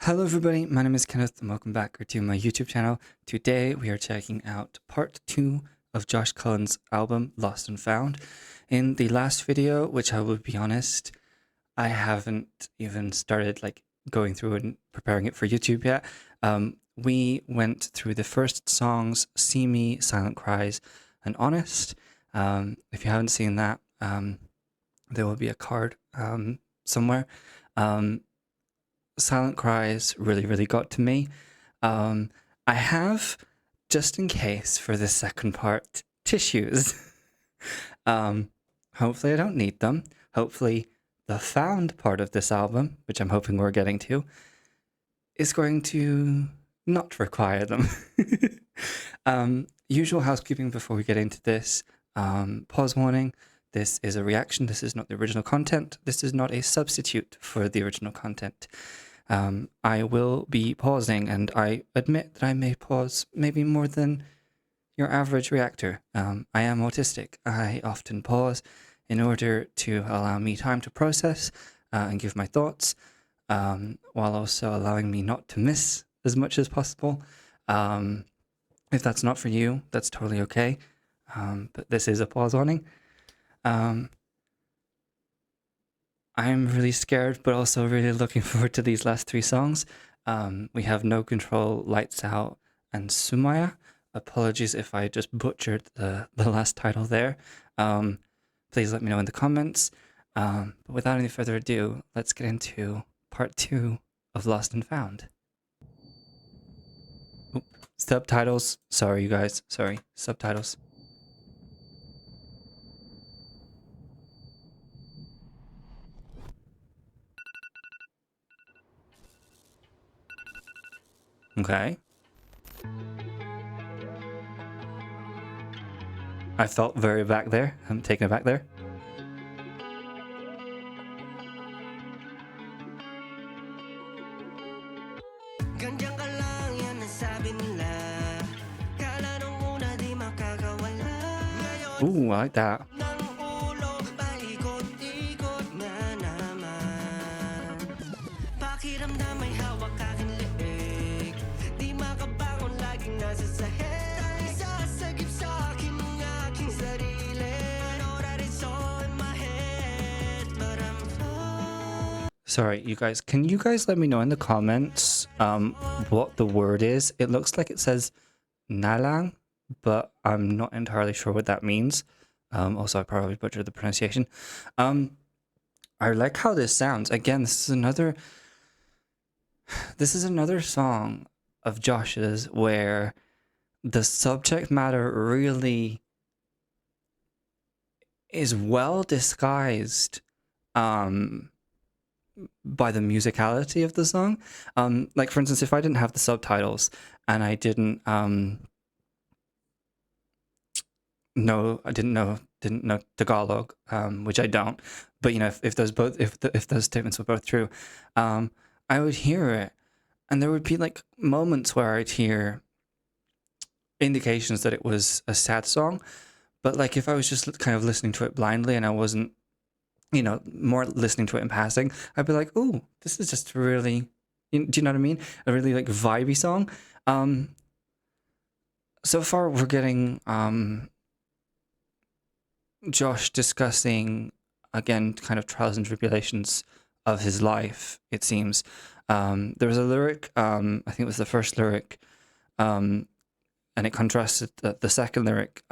Hello everybody, my name is Kenneth and welcome back to my YouTube channel. Today we are checking out part 2 of Josh Cullen's album Lost and Found. In the last video, which I will be honest, I haven't even started going through and preparing it for YouTube yet. We went through the first songs, See Me, Silent Cries, and Honest. If you haven't seen that, there will be a card somewhere. Silent Cries really got to me. I have, just in case for the second part, tissues. Hopefully I don't need them. Hopefully the found part of this album, which I'm hoping we're getting to, is going to not require them. Usual housekeeping before we get into this. Pause warning. This is a reaction. This is not the original content. This is not a substitute for the original content. I will be pausing, and I admit that I may pause maybe more than your average reactor. I am autistic. I often pause in order to allow me time to process and give my thoughts, while also allowing me not to miss as much as possible. If that's not for you, that's totally okay. But this is a pause warning. I'm really scared, but also really looking forward to these last three songs. We have No Control, Lights Out, and Sumaya. Apologies if I just butchered the last title there. Please let me know in the comments. But without any further ado, let's get into part 2 of Lost and Found. Oop, subtitles. Sorry, you guys. Sorry. Subtitles. Okay. I felt very back there. I'm taken aback there. Ooh, I like that. Sorry, you guys, can you guys let me know in the comments what the word is? It looks like it says nalang, but I'm not entirely sure what that means. Also, I probably butchered the pronunciation. I like how this sounds. Again, this is another song of Josh's where the subject matter really is well disguised by the musicality of the song. Like for instance, if I didn't have the subtitles and I didn't know Tagalog, which I don't, but you know, if those statements were both true, I would hear it, and there would be like moments where I'd hear indications that it was a sad song, but like if I was just kind of listening to it blindly and I wasn't, you know, more listening to it in passing, I'd be like, "Oh, this is just really," do you know what I mean? A really like vibey song. So far we're getting Josh discussing again kind of trials and tribulations of his life. It seems there was a lyric. I think it was the first lyric, and it contrasted the second lyric,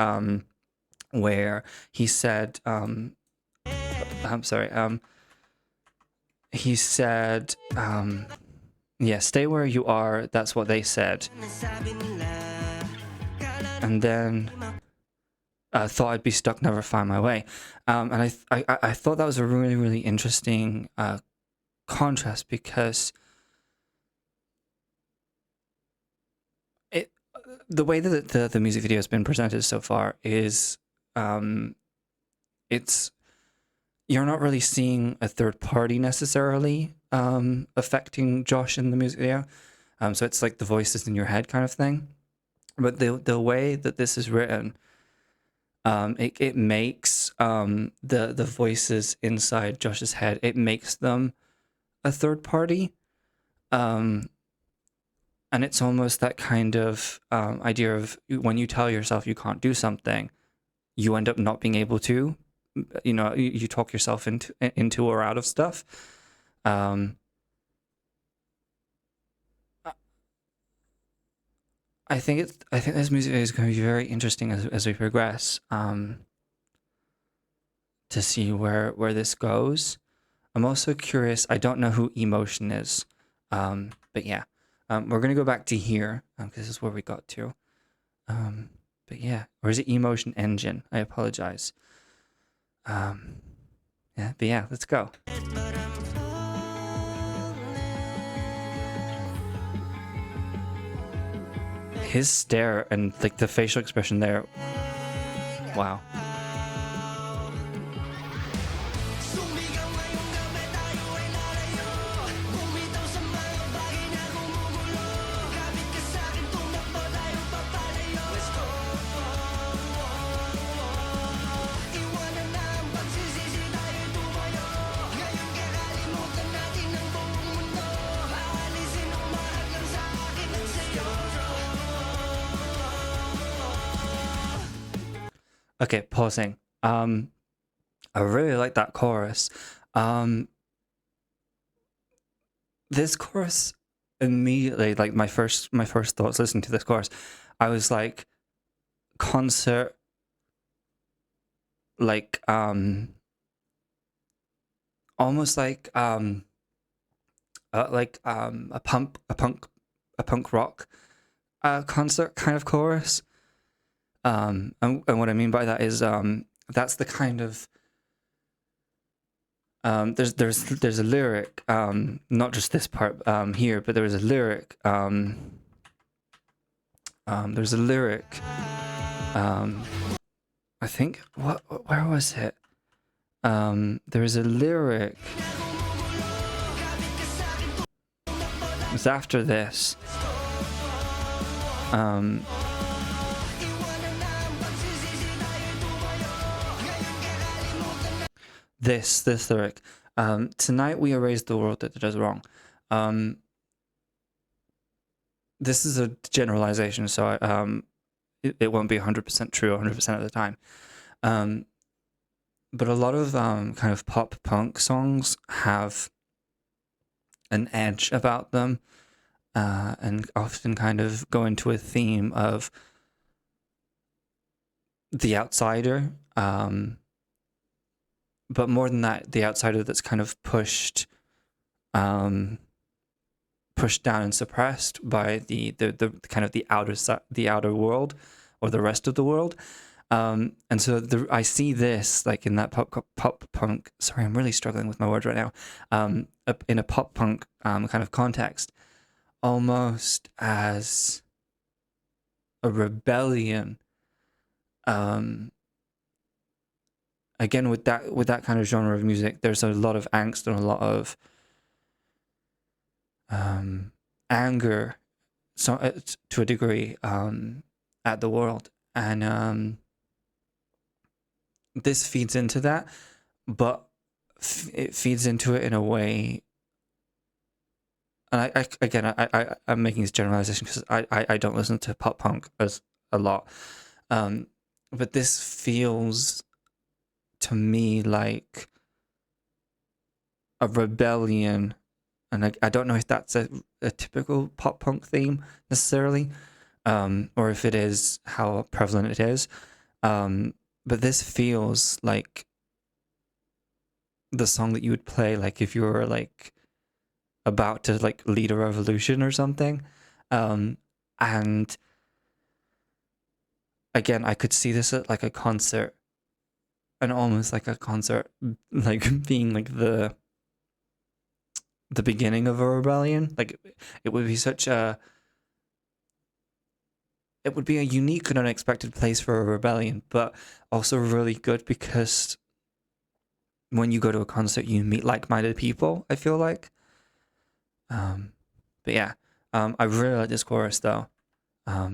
where he said. I'm sorry. He said, yeah, stay where you are. That's what they said. And then thought I'd be stuck, never find my way. And I thought that was a really interesting contrast, because the way that the music video has been presented so far is it's, you're not really seeing a third party necessarily affecting Josh in the music video. So it's like the voices in your head kind of thing. But the way that this is written, it makes the voices inside Josh's head, it makes them a third party. And it's almost that kind of idea of when you tell yourself you can't do something, you end up not being able to. You know, you talk yourself into or out of stuff. I think this music is going to be very interesting as we progress. To see where this goes. I'm also curious. I don't know who Emotion is, but yeah, we're gonna go back to here because this is where we got to. But yeah, or is it Emotion Engine? I apologize. Yeah, but yeah, let's go. His stare and like the facial expression there. Wow. Okay, pausing. I really like that chorus. This chorus immediately, like my first thoughts listening to this chorus, I was like, concert, like almost like a punk rock concert kind of chorus. And what I mean by that is that's the kind of there's a lyric, not just this part here, but there's a lyric. There's a lyric. I think where was it? There's a lyric. It's after this. This lyric. Tonight we erase the world that does wrong. This is a generalization, so it won't be 100% true 100% of the time. But a lot of kind of pop punk songs have an edge about them, and often kind of go into a theme of the outsider. But more than that, the outsider that's kind of pushed down and suppressed by the kind of the outer world or the rest of the world. And so I see this like in that pop punk. Sorry, I'm really struggling with my words right now. In a pop punk kind of context, almost as a rebellion. Again, with that kind of genre of music, there's a lot of angst and a lot of anger, so to a degree, at the world, and this feeds into that, but it feeds into it in a way. And I'm making this generalization because I don't listen to pop punk as a lot, but this feels to me like a rebellion, and I don't know if that's a typical pop punk theme necessarily, or if it is, how prevalent it is, but this feels like the song that you would play like if you were like about to like lead a revolution or something, and again I could see this at like a concert, and almost like a concert like being like the beginning of a rebellion. Like it would be it would be a unique and unexpected place for a rebellion, but also really good because when you go to a concert you meet like-minded people, I feel like. But yeah, I really like this chorus though. I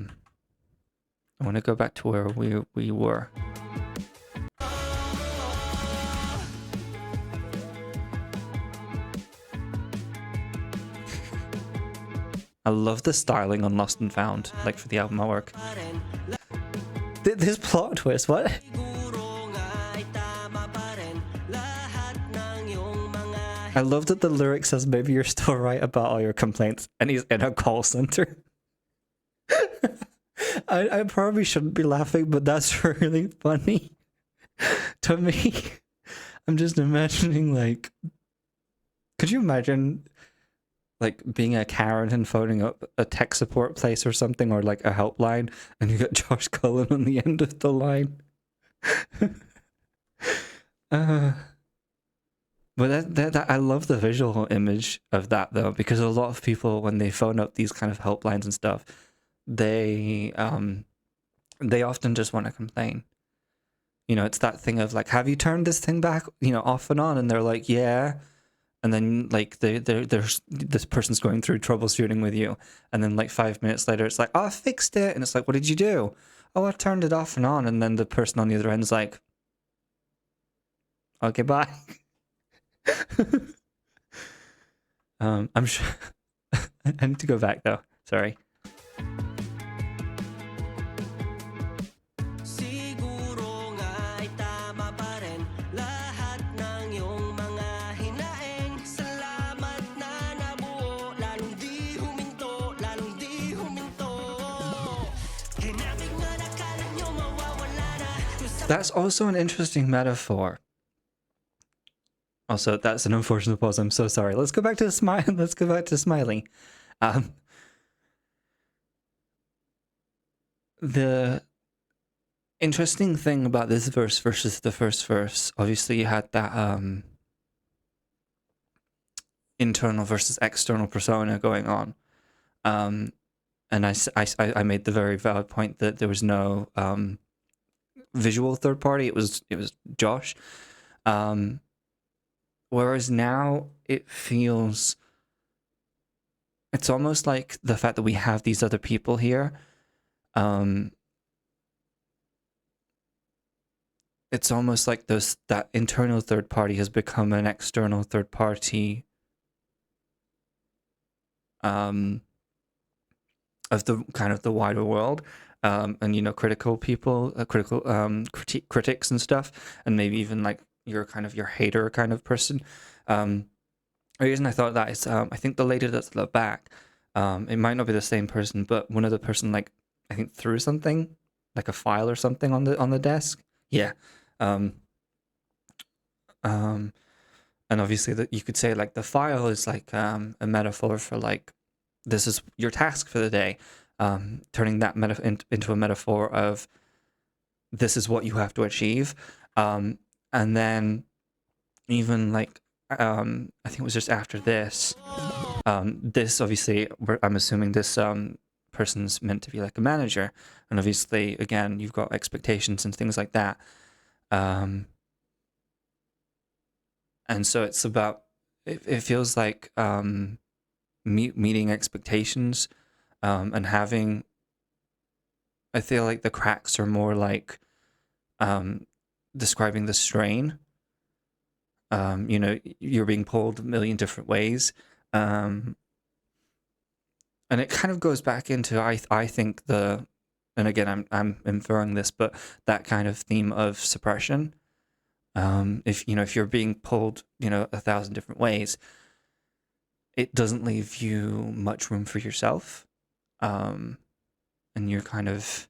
want to go back to where we were. I love the styling on Lost and Found, like for the album artwork. This plot twist, what? I love that the lyric says, maybe you're still right about all your complaints, and he's in a call center. I probably shouldn't be laughing, but that's really funny to me. I'm just imagining, like, could you imagine, like, being a Karen and phoning up a tech support place or something, or like a helpline, and you get Josh Cullen on the end of the line? But that I love the visual image of that, though, because a lot of people, when they phone up these kind of helplines and stuff, they often just want to complain. You know, it's that thing of like, have you turned this thing back, you know, off and on? And they're like, yeah. And then like there's this person's going through troubleshooting with you, and then like 5 minutes later, it's like, oh, I fixed it, and it's like, what did you do? Oh, I turned it off and on, and then the person on the other end is like, okay, bye. I'm sure I need to go back though. Sorry. That's also an interesting metaphor. Also, that's an unfortunate pause. I'm so sorry. Let's go back to smile. Let's go back to Smiley. The interesting thing about this verse versus the first verse, obviously, you had that internal versus external persona going on, and I made the very valid point that there was no visual third party. It was Josh. Whereas now it feels, it's almost like the fact that we have these other people here. It's almost like that internal third party has become an external third party of the kind of the wider world. And, you know, critical people, critics and stuff, and maybe even like you're kind of your hater kind of person. The reason I thought that is I think the lady that's at the back, it might not be the same person, but one of the person, like, I think threw something, like a file or something on the desk. Yeah. And obviously that you could say like the file is like a metaphor for like, this is your task for the day. Turning that into a metaphor of this is what you have to achieve. And then even like, I think it was just after this, this obviously, I'm assuming this person's meant to be like a manager. And obviously, again, you've got expectations and things like that. And so it's about, it feels like meeting expectations and having, I feel like the cracks are more like describing the strain. You know, you're being pulled a million different ways. And it kind of goes back into, I think and again, I'm inferring this, but that kind of theme of suppression. If you're being pulled, 1,000 different ways, it doesn't leave you much room for yourself. And you're kind of,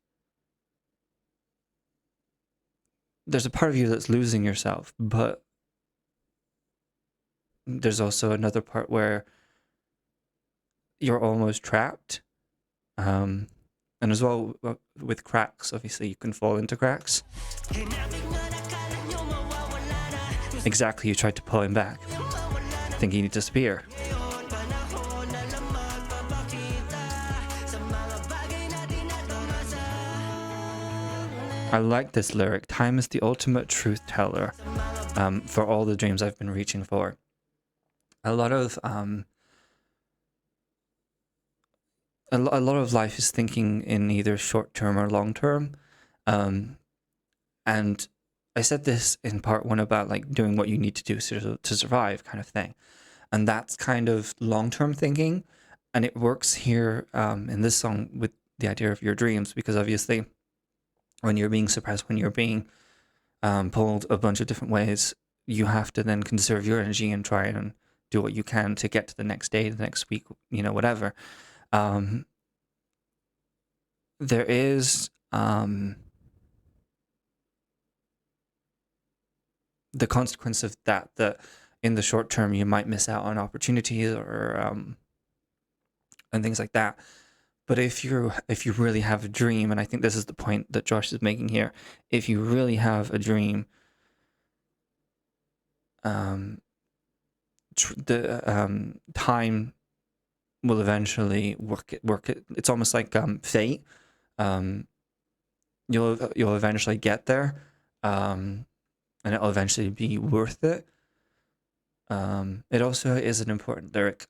there's a part of you that's losing yourself, but there's also another part where you're almost trapped. And as well, with cracks, obviously you can fall into cracks. Exactly, you tried to pull him back, thinking he'd disappear. I like this lyric. Time is the ultimate truth teller for all the dreams I've been reaching for. A lot of life is thinking in either short term or long term, and I said this in part one about like doing what you need to do to survive, kind of thing, and that's kind of long term thinking. And it works here in this song with the idea of your dreams, because obviously when you're being suppressed, when you're being pulled a bunch of different ways, you have to then conserve your energy and try and do what you can to get to the next day, the next week, whatever. There is the consequence of that in the short term you might miss out on opportunities or and things like that. But if you really have a dream, and I think this is the point that Josh is making here, if you really have a dream, the time will eventually work it. It's almost like fate. You'll eventually get there, and it'll eventually be worth it. It also is an important lyric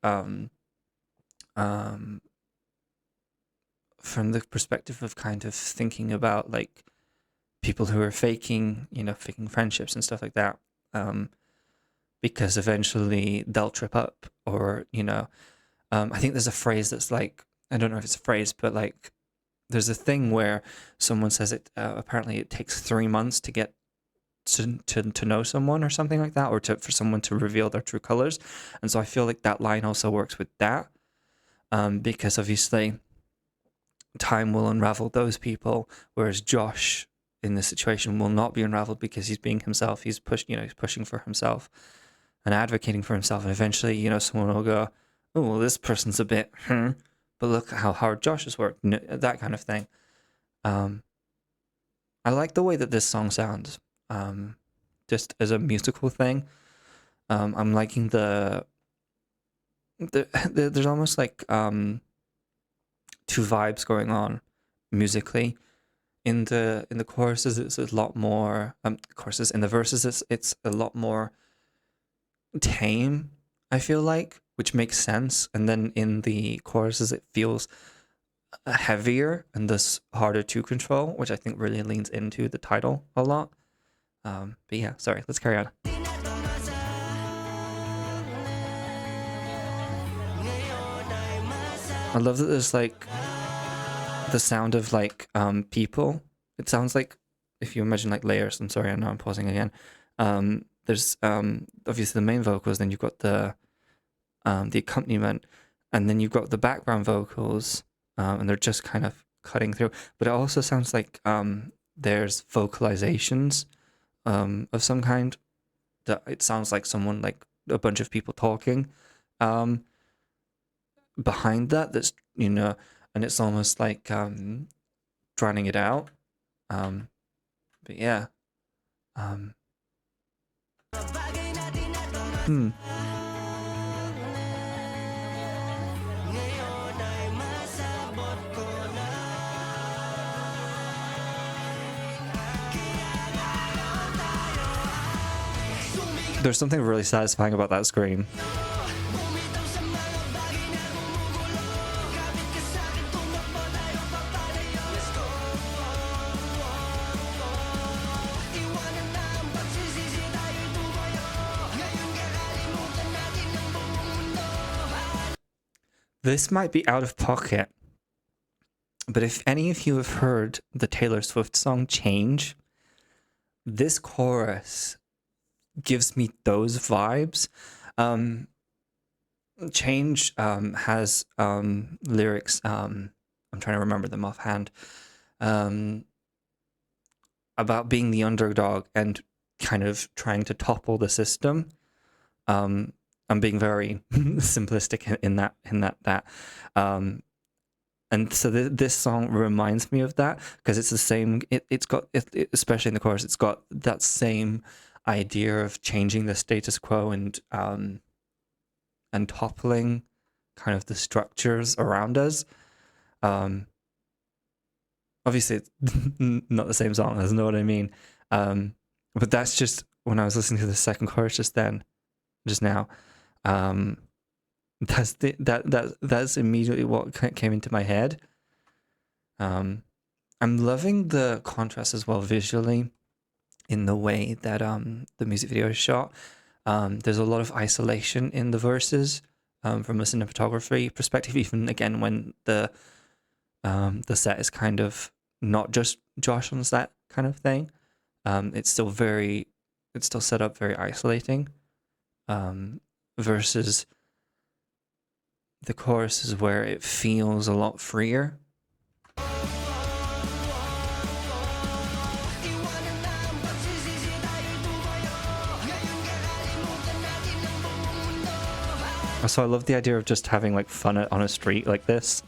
from the perspective of kind of thinking about like people who are faking friendships and stuff like that, because eventually they'll trip up, or I think there's a phrase that's like, I don't know if it's a phrase, but like there's a thing where someone says it, apparently it takes 3 months to get to know someone or something like that, or for someone to reveal their true colors. And so I feel like that line also works with that, because obviously time will unravel those people, whereas Josh in this situation will not be unraveled because he's being himself. He's pushing for himself and advocating for himself, and eventually someone will go, oh well, this person's a bit but look how hard Josh has worked, that kind of thing. I like the way that this song sounds, just as a musical thing. I'm liking the there's almost like two vibes going on musically. In the choruses, it's a lot more choruses. In the verses, it's a lot more tame, I feel like, which makes sense. And then in the choruses, it feels heavier and thus harder to control, which I think really leans into the title a lot. But yeah, sorry, let's carry on. I love that there's like the sound of like people. It sounds like, if you imagine like layers, I'm sorry, I know I'm pausing again. There's obviously the main vocals, then you've got the accompaniment, and then you've got the background vocals, and they're just kind of cutting through. But it also sounds like there's vocalizations of some kind. That it sounds like someone, like a bunch of people talking behind that. That's and it's almost like drowning it out. But yeah. There's something really satisfying about that scream. This might be out of pocket, but if any of you have heard the Taylor Swift song Change, this chorus gives me those vibes. Change has lyrics, I'm trying to remember them offhand, about being the underdog and kind of trying to topple the system. I'm being very simplistic in that. And so this song reminds me of that, because it's the same. It's got, especially in the chorus, it's got that same idea of changing the status quo and toppling kind of the structures around us. Obviously, it's not the same song, I know what I mean. But that's just when I was listening to the second chorus just now. That's immediately what came into my head. I'm loving the contrast as well visually in the way that the music video is shot. There's a lot of isolation in the verses, from a cinematography perspective. Even again when the set is kind of not just Josh on set kind of thing. It's still set up very isolating. Versus the chorus is where it feels a lot freer. So I love the idea of just having like fun on a street like this.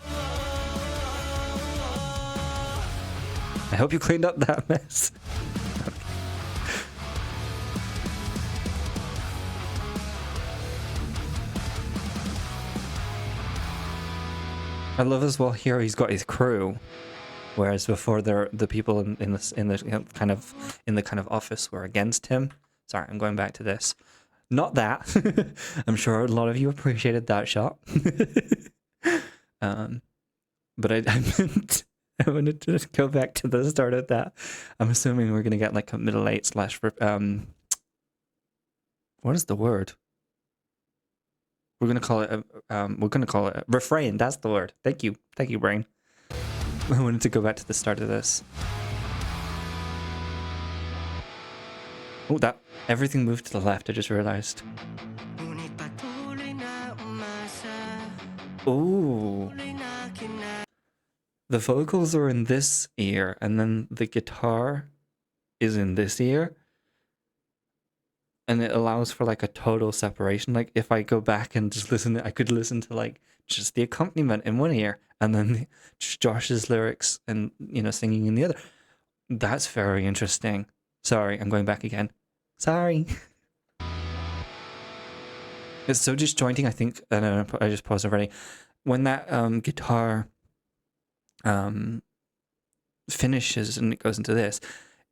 I hope you cleaned up that mess. I love as well here he's got his crew, whereas before the people in the kind of office were against him. Sorry, I'm going back to this. Not that. I'm sure a lot of you appreciated that shot. But I wanted to go back to the start of that. I'm assuming we're gonna get like a middle eight slash what is the word? We're gonna call it a refrain. That's the word. Thank you, brain. I wanted to go back to the start of this. Oh, that everything moved to the left. I just realized. Ooh. The vocals are in this ear, and then the guitar is in this ear. And it allows for like a total separation. Like if I go back and just listen, I could listen to like just the accompaniment in one ear, and then Josh's lyrics and, singing in the other. That's very interesting. Sorry, I'm going back again. Sorry. It's so disjointing, I think. I just paused already. When that guitar finishes and it goes into this,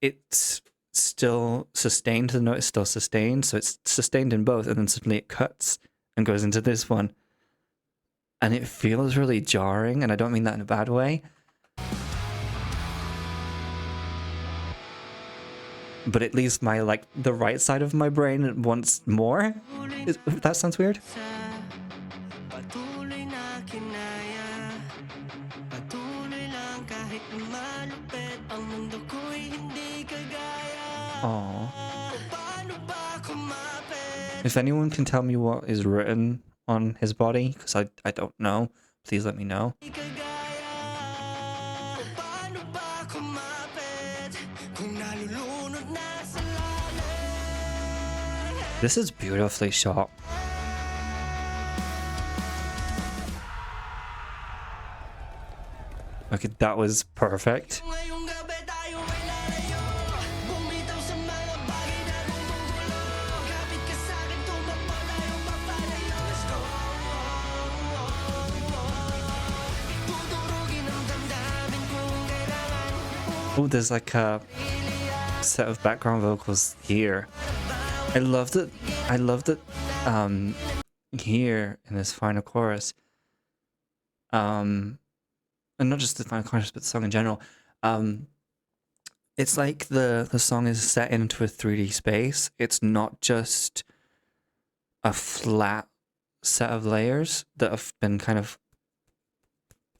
it's still sustained. The note is still sustained, so it's sustained in both, and then suddenly it cuts and goes into this one. And it feels really jarring, and I don't mean that in a bad way. But it leaves the right side of my brain wants more. That sounds weird. Aww. If anyone can tell me what is written on his body, because I don't know, please let me know. This is beautifully shot. Okay, that was perfect. Oh, there's like a set of background vocals here. I love that here in this final chorus, and not just the final chorus but the song in general, it's like the song is set into a 3D space. It's not just a flat set of layers that have been kind of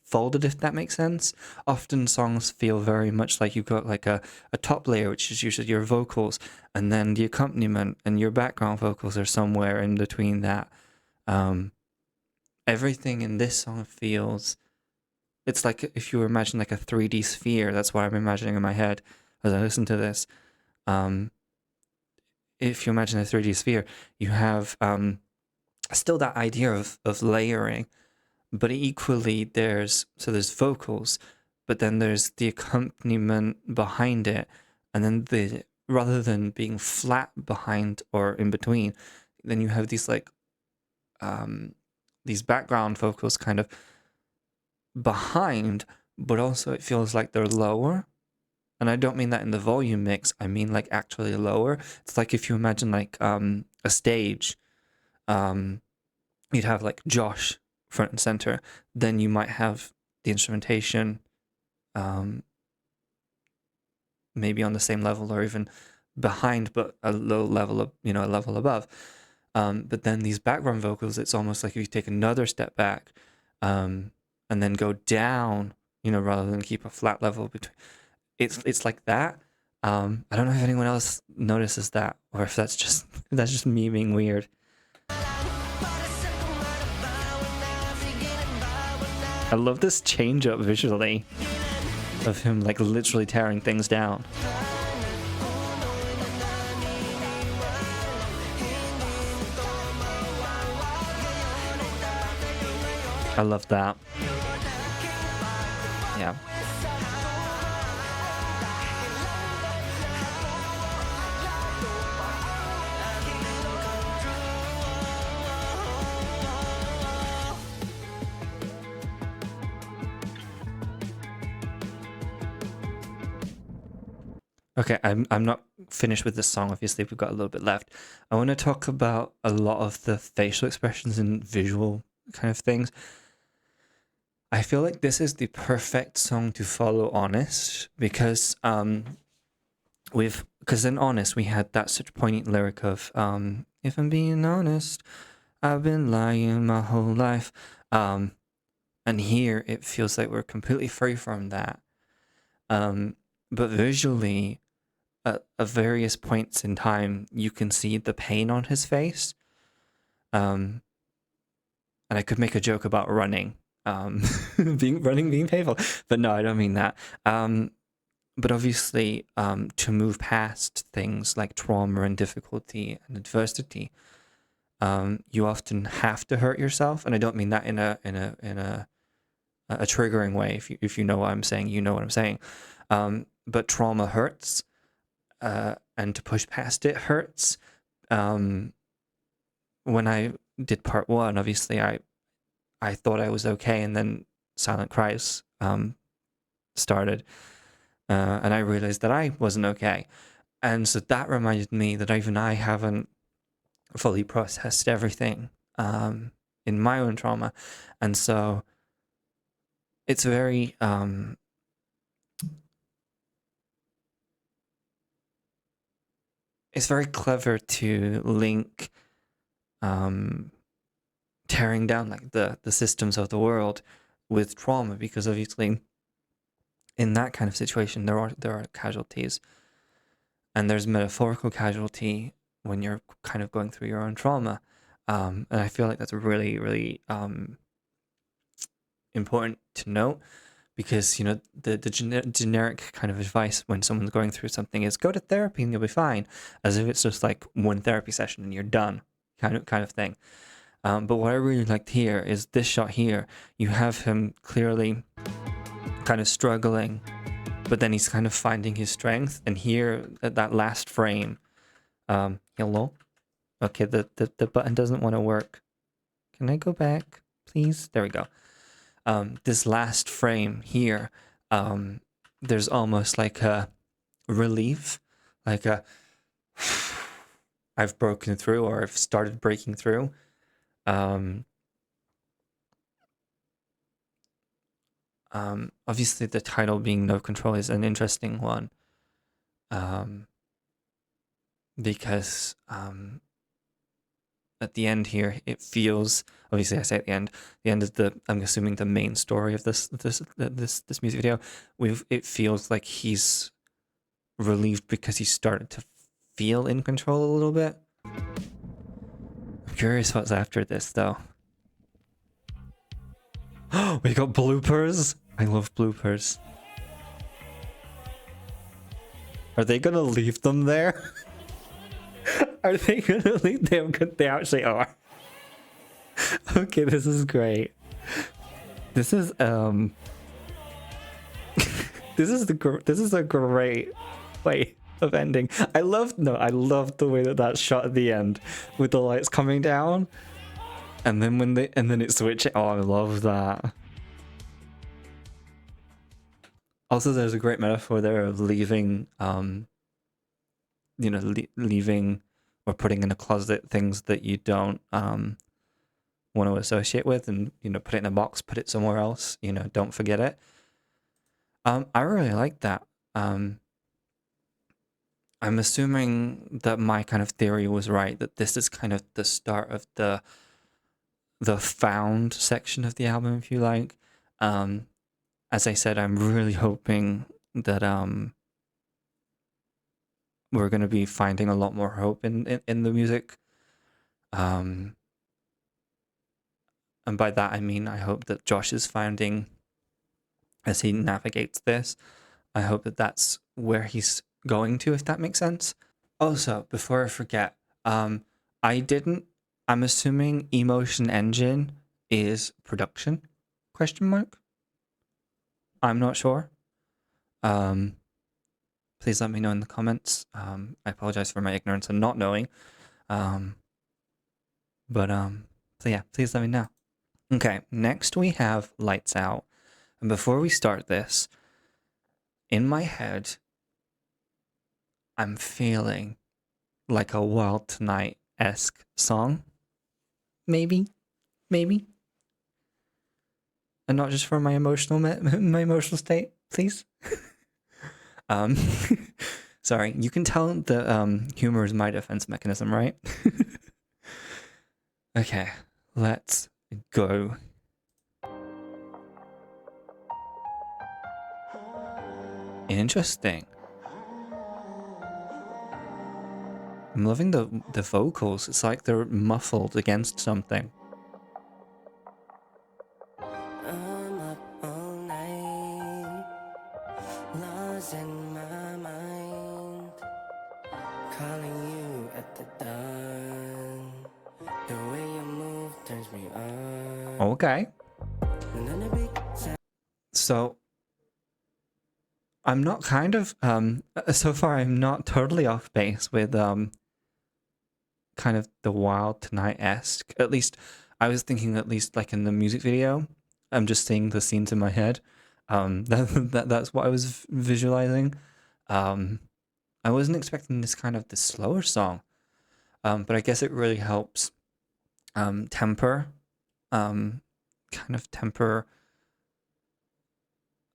folded, if that makes sense. Often songs feel very much like you've got like a top layer, which is usually your vocals, and then the accompaniment and your background vocals are somewhere in between that. Everything in this song feels, it's like if you imagine like a 3D sphere. That's what I'm imagining in my head as I listen to this. If you imagine a 3D sphere, you have still that idea of layering, but equally there's vocals, but then there's the accompaniment behind it, and then rather than being flat behind or in between, then you have these these background vocals kind of behind, but also it feels like they're lower. And I don't mean that in the volume mix, I mean like actually lower. It's like if you imagine like a stage, you'd have like Josh front and center, then you might have the instrumentation maybe on the same level or even behind, but a low level of, a level above. But then these background vocals, it's almost like if you take another step back, and then go down, rather than keep a flat level between. It's like that. I don't know if anyone else notices that, or if that's just me being weird. I love this change up visually of him like literally tearing things down. I love that. Yeah. Okay, I'm not finished with this song. Obviously, we've got a little bit left. I want to talk about a lot of the facial expressions and visual kind of things. I feel like this is the perfect song to follow Honest, because in Honest we had that such poignant lyric of if I'm being honest, I've been lying my whole life. And here it feels like we're completely free from that. But visually, at various points in time, you can see the pain on his face. And I could make a joke about running, being painful, but no, I don't mean that. But obviously, to move past things like trauma and difficulty and adversity, you often have to hurt yourself, and I don't mean that in a triggering way. If you know what I'm saying, you know what I'm saying. But trauma hurts, and to push past it hurts. When I did part 1, obviously I thought I was okay, and then Silent Cries started, and I realized that I wasn't okay, and so that reminded me that even I haven't fully processed everything in my own trauma, and so it's very clever to link tearing down like the systems of the world with trauma, because obviously in that kind of situation there are casualties, and there's metaphorical casualty when you're kind of going through your own trauma, and I feel like that's really, really important to note, because the generic kind of advice when someone's going through something is go to therapy and you'll be fine, as if it's just like one therapy session and you're done, kind of thing. But what I really liked here is this shot here. You have him clearly kind of struggling, but then he's kind of finding his strength. And here at that last frame, hello? Okay, the button doesn't want to work. Can I go back, please? There we go. This last frame here, there's almost like a relief, like a I've broken through, or I've started breaking through. Obviously the title being No Control is an interesting one, because at the end here it feels, obviously I say at the end of I'm assuming the main story of this music video, it feels like he's relieved because he started to feel in control a little bit. I'm curious what's after this though. We got bloopers. I love bloopers. Are they gonna leave them there? Are they gonna leave them? They actually are. Okay, this is great. This is this is a great way of ending. I love the way that shot at the end with the lights coming down, and then it switches. Oh, I love that. Also, there's a great metaphor there of leaving, leaving or putting in a closet things that you don't want to associate with, and put it in a box, put it somewhere else. Don't forget it. I really like that. I'm assuming that my kind of theory was right, that this is kind of the start of the found section of the album, if you like. As I said, I'm really hoping that we're going to be finding a lot more hope in the music. And by that I mean I hope that Josh is finding, as he navigates this, I hope that that's where he's going to, if that makes sense. Also, before I forget, I didn't. I'm assuming Emotion Engine is production? Question mark. I'm not sure. Please let me know in the comments. I apologize for my ignorance and not knowing. So yeah, please let me know. Okay, next we have Lights Out. And before we start this, in my head, I'm feeling like a Wild Tonight-esque song. Maybe. And not just for my emotional my emotional state, please. Sorry, you can tell the humor is my defense mechanism, right? Okay, let's go. Interesting. I'm loving the vocals. It's like they're muffled against something. I'm up all night, lost in my mind, calling you at the dawn. The way you move turns me on. Okay. So I'm not kind of so far I'm not totally off base with kind of the Wild Tonight-esque. At least I was thinking, at least like in the music video, I'm just seeing the scenes in my head. That's what I was visualizing. I wasn't expecting this kind of the slower song, but I guess it really helps temper, kind of temper.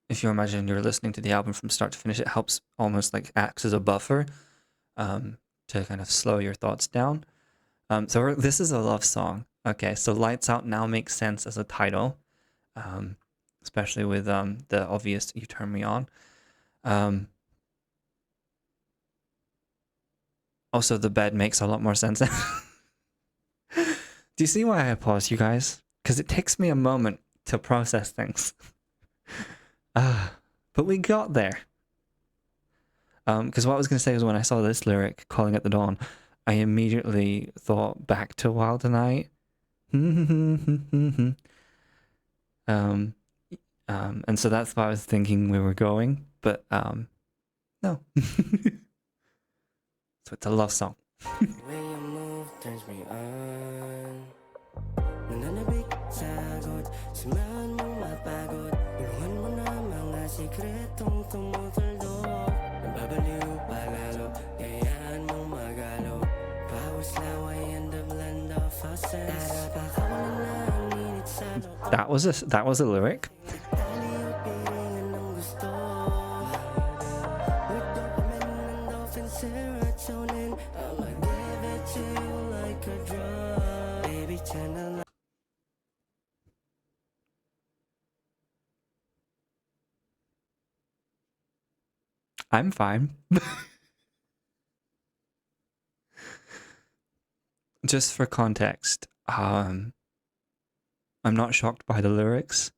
If you imagine you're listening to the album from start to finish, it helps almost like acts as a buffer to kind of slow your thoughts down. So this is a love song. Okay, so Lights Out now makes sense as a title, especially with the obvious You Turn Me On. Also, the bed makes a lot more sense. Do you see why I pause, you guys? Because it takes me a moment to process things. But we got there. Because what I was going to say was, when I saw this lyric, Calling at the Dawn, I immediately thought back to Wild Tonight. And so that's why I was thinking we were going, but no. So it's a love song. The way you move turns me on. Nananabik sa agod, simahan mong mapagod. Inuhan mo na mga sikretong tumutuldo. Nababaliw palalo, kayaan mong magalo. Pawis laway and the blend of faucets. Tarapakawalan na ang init sa loob. That was a lyric. Taliw piringan ng gusto. With dopamine and dolphin serotonin, I'ma give it to you like a drug. Baby, channel. I'm fine. Just for context, I'm not shocked by the lyrics.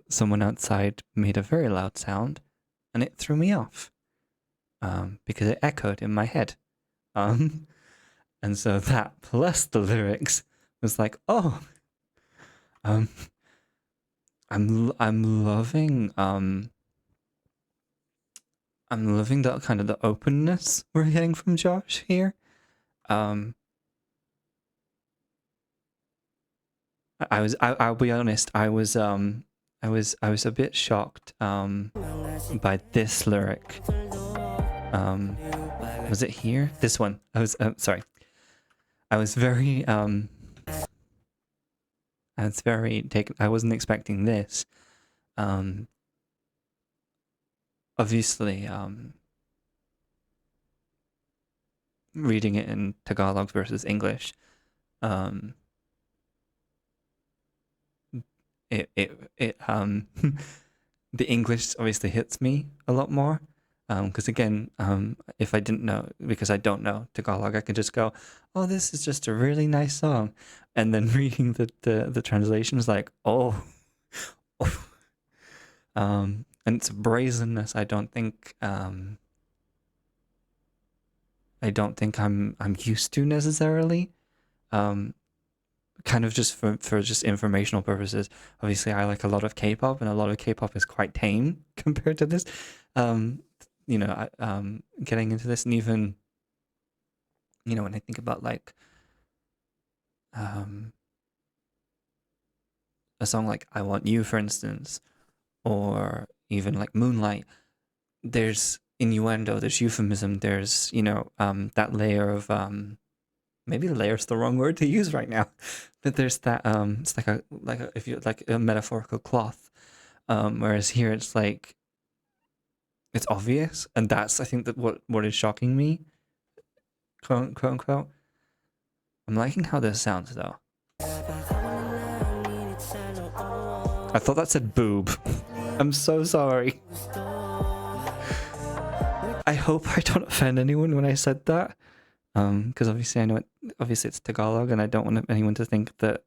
Someone outside made a very loud sound, and it threw me off because it echoed in my head. And so that plus the lyrics was like, oh, I'm loving I'm loving the kind of the openness we're getting from Josh here. I'll be honest, I was a bit shocked by this lyric. Was it here? This one. I was sorry. I was very taken. I wasn't expecting this. Obviously, reading it in Tagalog versus English, um, it the English obviously hits me a lot more. Because again, if I didn't know, because I don't know Tagalog, I could just go, "Oh, this is just a really nice song," and then reading the translation is like, "Oh, and it's brazenness. I don't think I'm used to necessarily. Um, kind of just for just informational purposes. Obviously, I like a lot of K-pop, and a lot of K-pop is quite tame compared to this. Um, Getting into this, and even when I think about like um, a song like "I Want You," for instance, or even like "Moonlight," there's innuendo, there's euphemism, there's that layer of maybe layer is the wrong word to use right now, but there's that it's like if you like a metaphorical cloth, whereas here it's like it's obvious, and that's I think that what is shocking me, quote unquote. I'm liking how this sounds though. I thought that said boob. I'm so sorry. I hope I don't offend anyone when I said that. Because obviously I know obviously it's Tagalog, and I don't want anyone to think that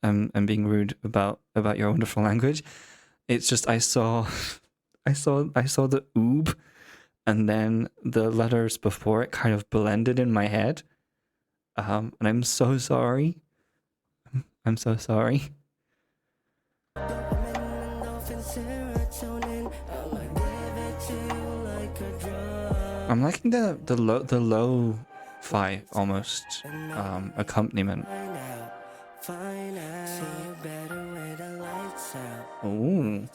I'm being rude about your wonderful language. It's just I saw the oob, and then the letters before it kind of blended in my head. And I'm so sorry. I'm so sorry. I'm liking the lo-fi almost accompaniment. Ooh.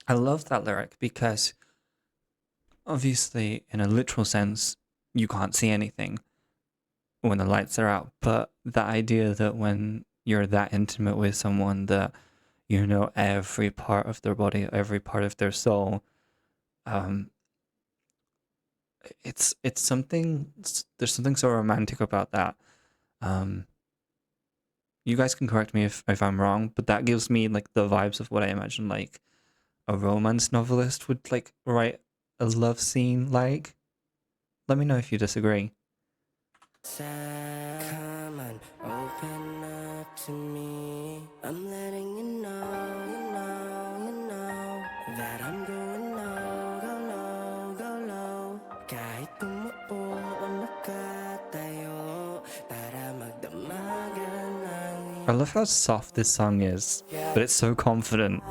I love that lyric because obviously in a literal sense you can't see anything when the lights are out, but the idea that when you're that intimate with someone that you know every part of their body, every part of their soul, it's something, there's something so romantic about that. You guys can correct me if I'm wrong, but that gives me like the vibes of what I imagine like a romance novelist would like write a love scene like. Let me know if you disagree. Come on, open up to me. I'm letting you know that I'm going low, go low, go low. Kahit tumupo o nakatayo para magdamagan lang. I love how soft this song is, but it's so confident.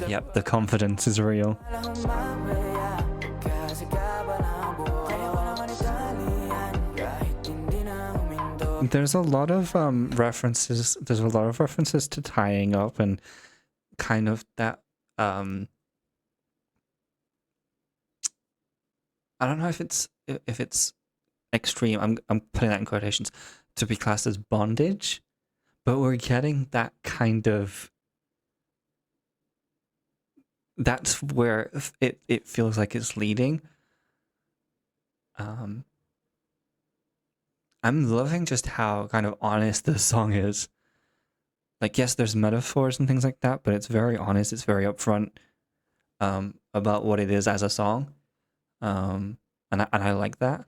Yep, the confidence is real. There's a lot of references. There's a lot of references to tying up and kind of that. I don't know if it's extreme. I'm putting that in quotations to be classed as bondage, but we're getting that kind of. That's where it feels like it's leading. I'm loving just how kind of honest this song is. Like, yes, there's metaphors and things like that, but it's very honest. It's very upfront about what it is as a song, and I like that.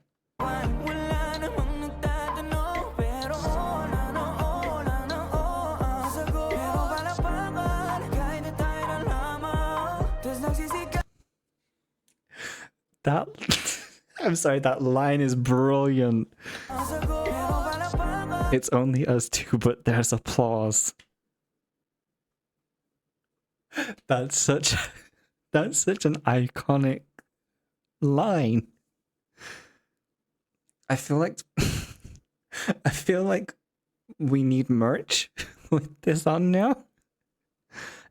That I'm sorry, that line is brilliant. It's only us two, but there's applause. That's such an iconic line. I feel like we need merch with this on now.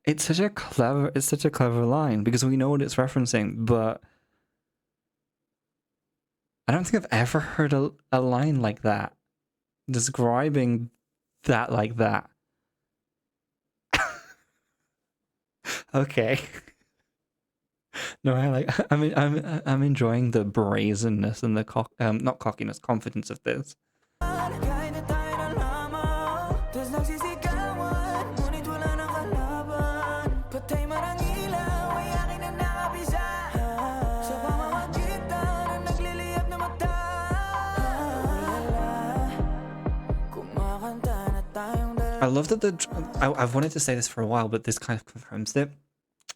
It's such a clever line because we know what it's referencing, but I don't think I've ever heard a line like that describing that like that. Okay. No, I'm enjoying the brazenness and the not cockiness, confidence of this. kahit na tayo ng lamang tas nagsisigawan ngunit wala nang kalaban patay man ang ilaw ay akin na nakabisa sa pamamagitan ng nagliliyab na mata ulala kumakanta na tayong I love that I've wanted to say this for a while, but this kind of confirms it.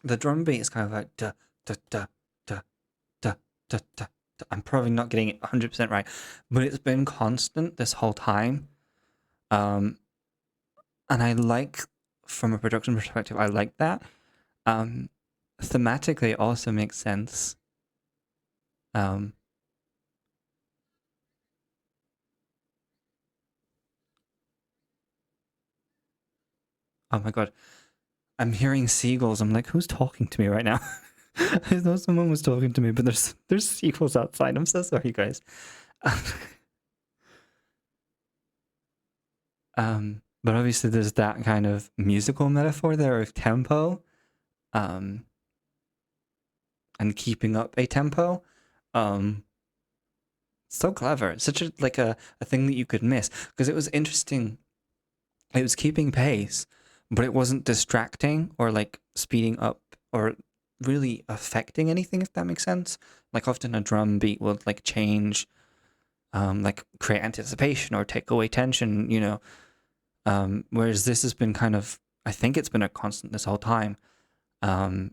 The drum beat is kind of like da da da da da da da. I'm probably not getting it 100% right, but it's been constant this whole time. And I like, from a production perspective, I like that. Thematically, it also makes sense. Oh my god, I'm hearing seagulls. I'm like, who's talking to me right now? I thought someone was talking to me, but there's seagulls outside. I'm so sorry, guys. But obviously there's that kind of musical metaphor there of tempo, and keeping up a tempo. So clever. It's such a thing that you could miss, because it was interesting. It was keeping pace, but it wasn't distracting or like speeding up or really affecting anything, if that makes sense. Like often a drum beat will like change, like create anticipation or take away tension, you know. Whereas this has been kind of, I think it's been a constant this whole time. But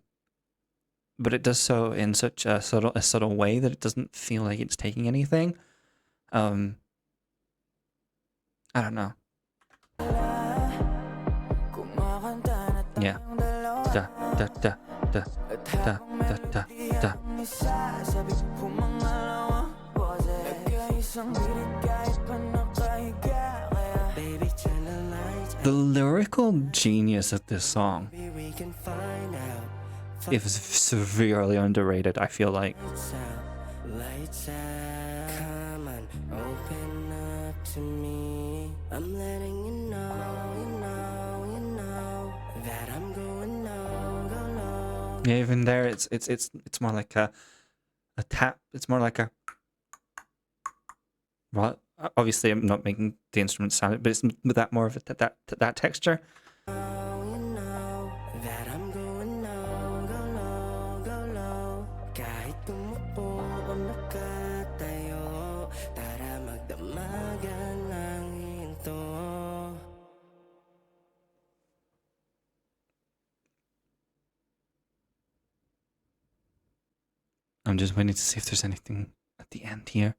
it does so in such a subtle way that it doesn't feel like it's taking anything. I don't know. Yeah. Da da da da da da da da. The lyrical genius of this song is severely underrated, I feel like. Lights out, come on, open up to me. I'm letting you know that I'm going no, go no. Yeah, even there, it's more like a tap. It's more like a. Well, obviously, I'm not making the instrument sound, but it's with that more of that texture. That I'm going no, go no, go no. Kahit tumupo o nakatayo, tara magdamagan ng hinto. I'm just waiting to see if there's anything at the end here.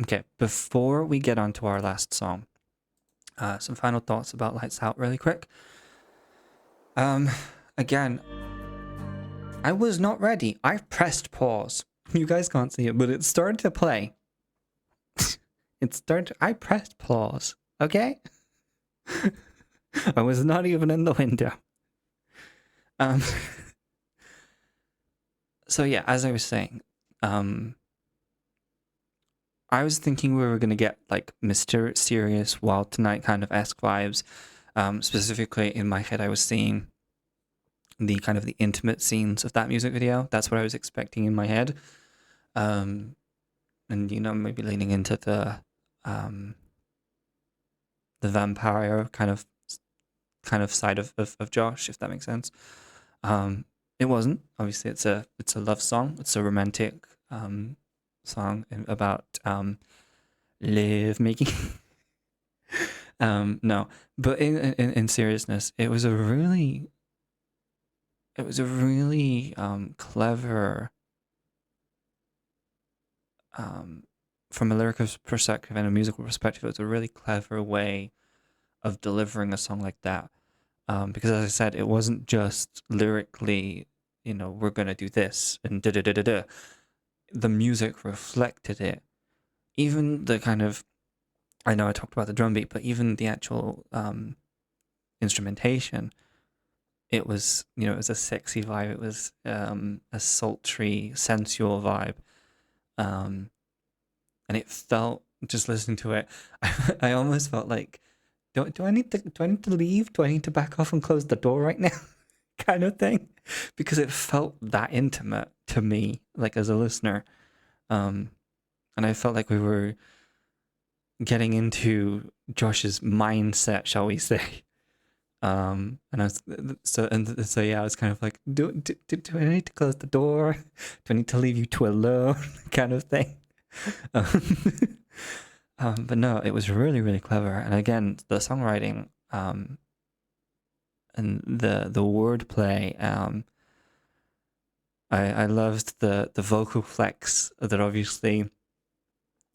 Okay, before we get on to our last song, some final thoughts about Lights Out really quick. Again, I was not ready. I pressed pause. You guys can't see it, but it started to play. I pressed pause, okay? I was not even in the window. So yeah, as I was saying, I was thinking we were going to get like mysterious Wild Tonight kind of esque vibes. Specifically in my head, I was seeing the kind of the intimate scenes of that music video. That's what I was expecting in my head. And you know, maybe leaning into the vampire kind of side of Josh, if that makes sense. It wasn't. Obviously, it's a love song. It's a romantic song about love making. No, but in seriousness, it was a really clever, from a lyrical perspective and a musical perspective, it was a really clever way of delivering a song like that. Because as I said, it wasn't just lyrically, you know, we're gonna do this and da da da da da. The music reflected it. Even the kind of, I know I talked about the drum beat, but even the actual instrumentation, it was, you know, it was a sexy vibe. It was a sultry, sensual vibe. And it felt, just listening to it, I almost felt like, do I need to leave? Do I need to back off and close the door right now? Kind of thing, because it felt that intimate to me, like as a listener. And I felt like we were getting into Josh's mindset, shall we say. And I was so yeah, I was kind of like, do I need to close the door? Do I need to leave you two alone? Kind of thing. But no, it was really, really clever. And again, the songwriting and the wordplay. I loved the vocal flex that obviously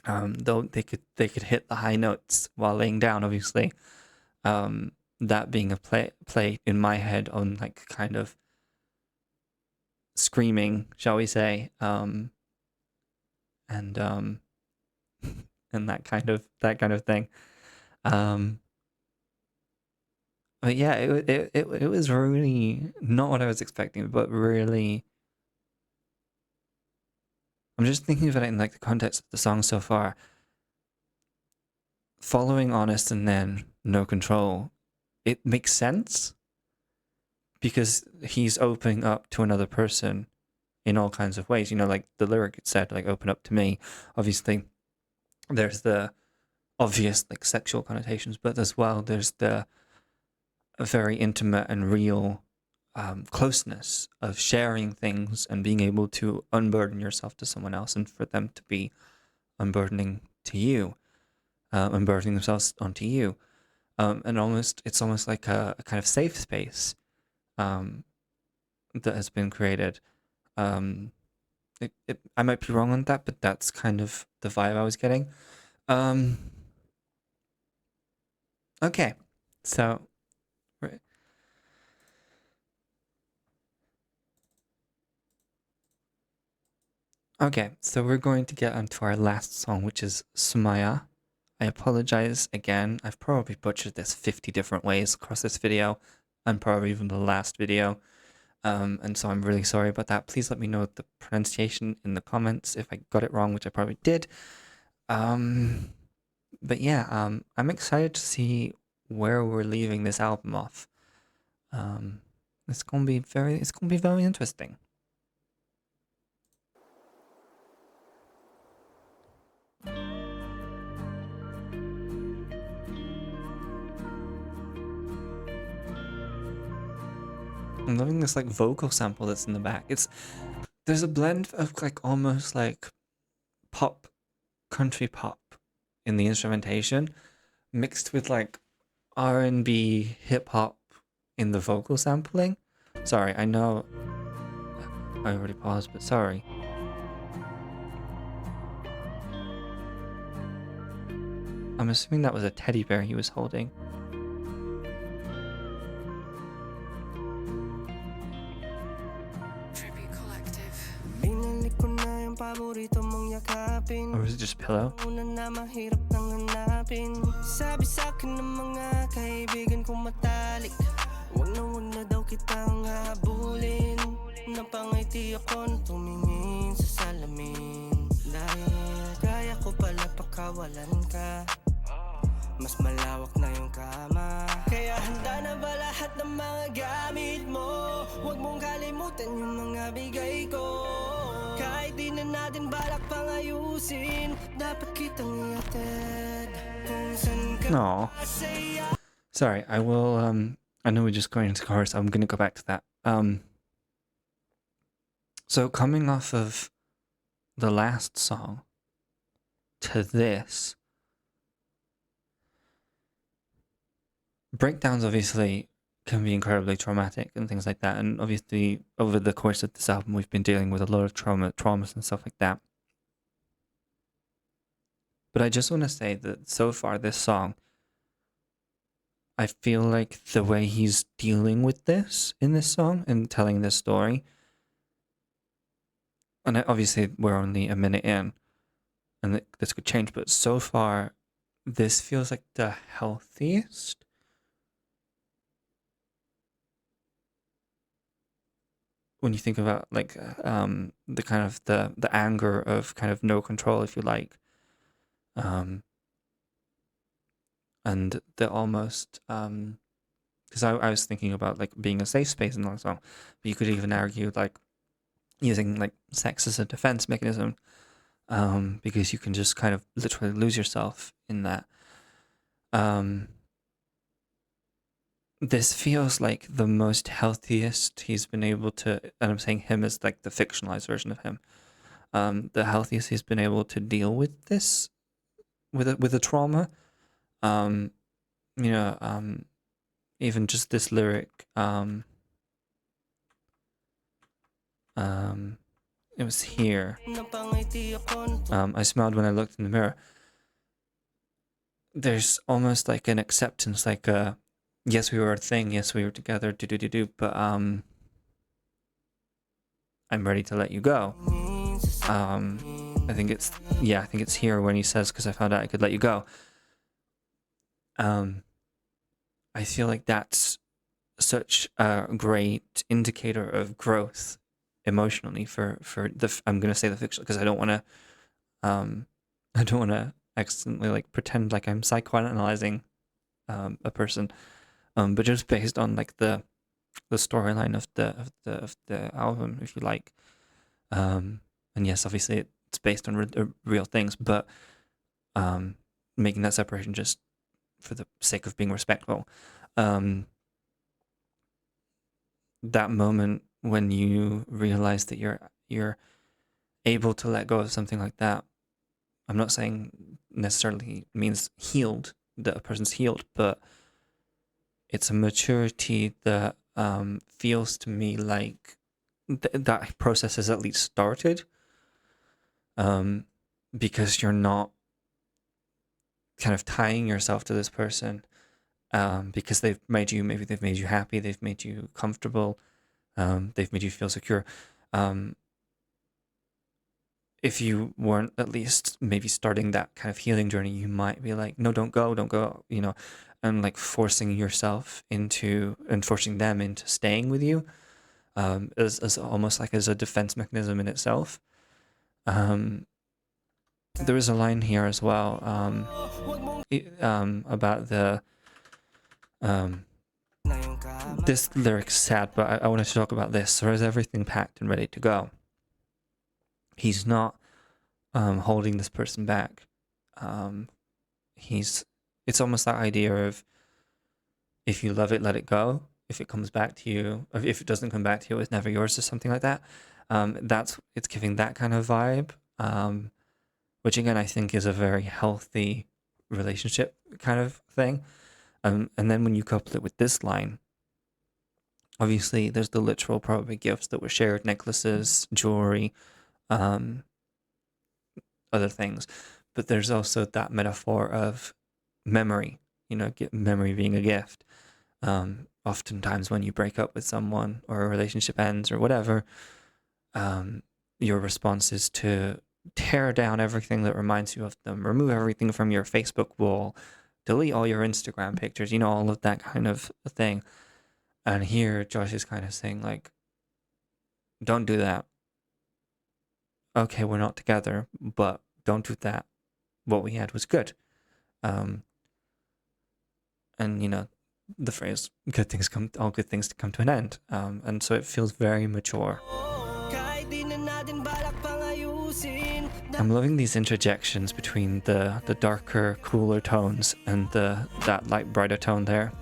though they could hit the high notes while laying down, obviously. That being a play in my head on like kind of screaming, shall we say, and and that kind of thing. But yeah, it was really not what I was expecting, but really, I'm just thinking about it in like the context of the song so far. Following Honest and then No Control, it makes sense because he's opening up to another person in all kinds of ways. You know, like the lyric it said, like open up to me. Obviously, there's the obvious like sexual connotations, but as well there's the very intimate and real closeness of sharing things and being able to unburden yourself to someone else, and for them to be unburdening to you, unburdening themselves onto you. And it's almost like a kind of safe space that has been created. I might be wrong on that, but that's kind of the vibe I was getting. Okay, so we're going to get onto our last song, which is Sumaya. I apologize again. I've probably butchered this 50 different ways across this video, and probably even the last video. And so I'm really sorry about that. Please let me know the pronunciation in the comments if I got it wrong, which I probably did. But yeah, I'm excited to see where we're leaving this album off. It's gonna be very interesting. I'm loving this like vocal sample that's in the back. There's a blend of like almost like pop, country pop in the instrumentation, mixed with like R&B, hip hop in the vocal sampling. Sorry, I know I already paused, but sorry. I'm assuming that was a teddy bear he was holding. Or was it just pillow? Sabi sa'kin ng mga kaibigan kong matalik, wag na daw kitang habulin. Napangiti ako nang tumingin sa salamin, dahil kaya ko pala pakawalan ka. Mas malawak na yung kama, kaya handa na ba lahat ng mga gamit mo? Huwag mong kalimutan yung mga bigay ko. Kahit di na natin balak pang ayusin, dapat kitang iatid kung saan ka. No. Sorry, I will I know we're just going into chorus. I'm gonna go back to that. So coming off of the last song to this, breakdowns obviously can be incredibly traumatic and things like that, and obviously over the course of this album we've been dealing with a lot of traumas and stuff like that. But I just want to say that so far this song, I feel like the way he's dealing with this in this song and telling this story, and obviously we're only a minute in and this could change, but so far this feels like the healthiest when you think about like the kind of the anger of kind of no control, if you like, and the almost because I was thinking about like being a safe space in the song, but you could even argue like using like sex as a defense mechanism, because you can just kind of literally lose yourself in that. This feels like the most healthiest he's been able to, and I'm saying him as like the fictionalized version of him, the healthiest he's been able to deal with this, with a trauma. Um, you know, even just this lyric, it was here. I smiled when I looked in the mirror. There's almost like an acceptance, like yes, we were a thing, yes, we were together, but I'm ready to let you go. I think it's here when he says, because I found out I could let you go. I feel like that's such a great indicator of growth emotionally for the, I'm gonna say the fiction, because I don't want to accidentally like pretend like I'm psychoanalyzing a person, but just based on like the storyline of the album, if you like, and yes, obviously it's based on real things, but making that separation just for the sake of being respectful. That moment when you realize that you're able to let go of something like that, I'm not saying necessarily means healed, that a person's healed, but it's a maturity that feels to me like that process has at least started, because you're not kind of tying yourself to this person, because they've made you happy, they've made you comfortable, they've made you feel secure. If you weren't at least maybe starting that kind of healing journey, you might be like, no, don't go, and like forcing yourself into, and forcing them into staying with you, as almost like as a defense mechanism in itself. There is a line here as well, about the this lyric's sad, but I wanted to talk about this. So is everything packed and ready to go? He's not holding this person back. It's almost that idea of, if you love it, let it go. If it comes back to you, or if it doesn't come back to you, it's never yours, or something like that. It's giving that kind of vibe, which again I think is a very healthy relationship kind of thing. And then when you couple it with this line, obviously there's the literal probably gifts that were shared, necklaces, jewelry, other things, but there's also that metaphor of memory, memory being a gift. Oftentimes when you break up with someone, or a relationship ends, or whatever, your response is to tear down everything that reminds you of them, remove everything from your Facebook wall, delete all your Instagram pictures, all of that kind of thing. And here Josh is kind of saying like, don't do that. Okay, we're not together, but don't do that. What we had was good. And the phrase, all good things to come to an end. And so it feels very mature. I'm loving these interjections between the darker, cooler tones and that light, brighter tone there.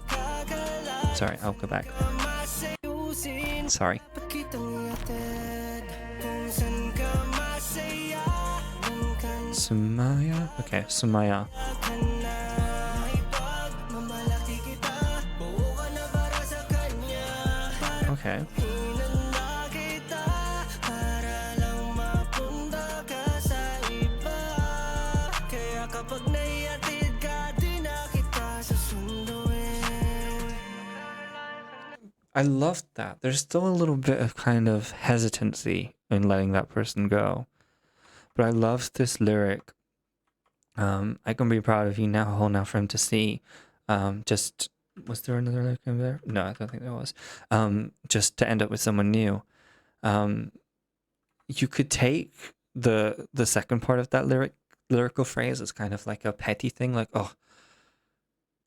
Sorry, I'll go back. Sorry. SUMAYA? Okay, SUMAYA. Okay. I loved that. There's still a little bit of kind of hesitancy in letting that person go. But I loved this lyric. I can be proud of you now, whole now for him to see. Was there another lyric in there? No, I don't think there was. Just to end up with someone new. You could take the second part of that lyrical phrase as kind of like a petty thing, like, oh,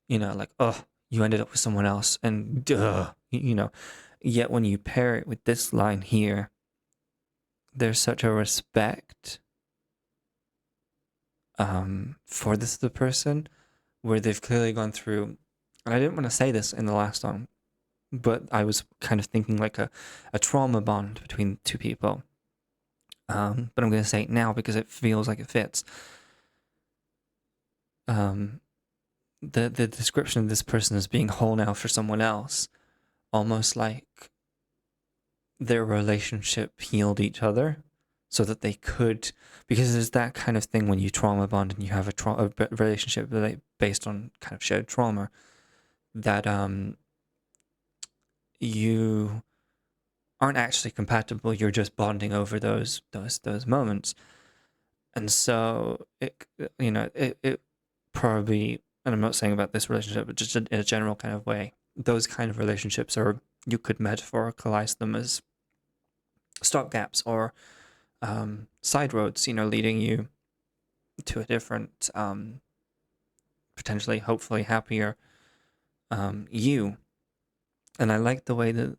like, oh, you ended up with someone else, and yet when you pair it with this line here, there's such a respect for this other person, where they've clearly gone through, and I didn't want to say this in the last song, but I was kind of thinking like a trauma bond between two people. But I'm going to say it now because it feels like it fits. The description of this person as being whole now for someone else, almost like their relationship healed each other, so that they could, because there's that kind of thing when you trauma bond and you have a relationship based on kind of shared trauma, that you aren't actually compatible. You're just bonding over those moments, and so it probably, and I'm not saying about this relationship, but just in a general kind of way, those kind of relationships are, you could metaphoricalize them as stopgaps or side roads, leading you to a different, potentially, hopefully happier you. And I like the way that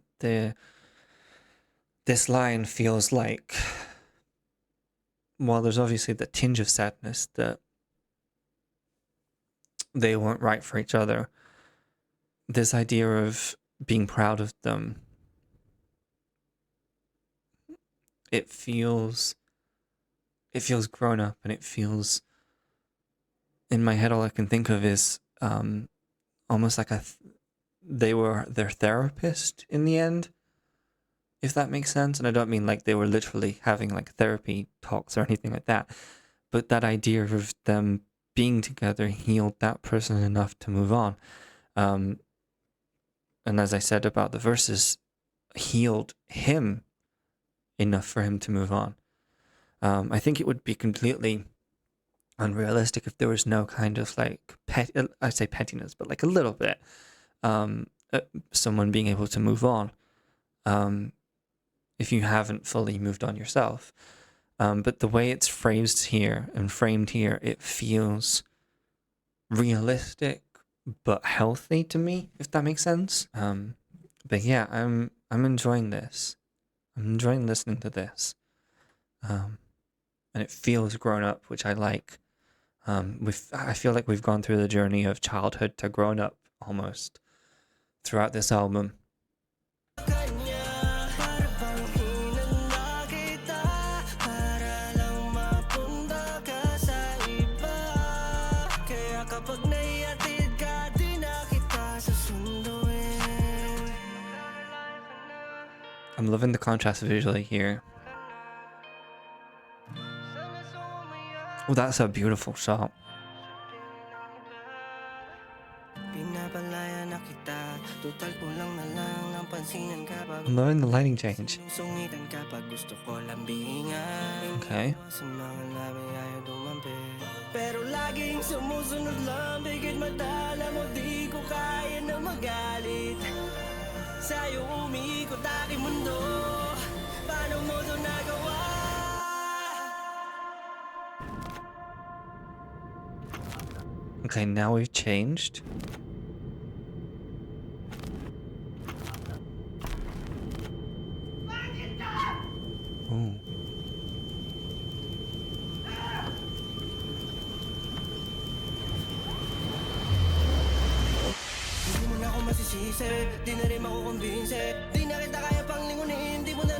this line feels like, while there's obviously the tinge of sadness that they weren't right for each other, this idea of being proud of them, it feels grown up, and it feels, in my head, all I can think of is almost like they were their therapist in the end, if that makes sense. And I don't mean like they were literally having like therapy talks or anything like that, but that idea of them being together healed that person enough to move on. And as I said about the verses, healed him enough for him to move on. I think it would be completely unrealistic if there was no kind of like I say pettiness, but like a little bit, someone being able to move on, if you haven't fully moved on yourself. But the way it's framed here, it feels realistic but healthy to me, if that makes sense. But yeah, I'm enjoying this. I'm enjoying listening to this. And it feels grown up, which I like. I feel like we've gone through the journey of childhood to grown up almost throughout this album. I'm loving the contrast visually here. Oh, that's a beautiful shot. I'm loving the lighting change. Okay. Pero laging sumusunod lang, bigit madala mo, di ko kaya na magalit. Sa'yo umiikot aking mundo, paano mo to nagawa? Okay, now we've changed. Ooh.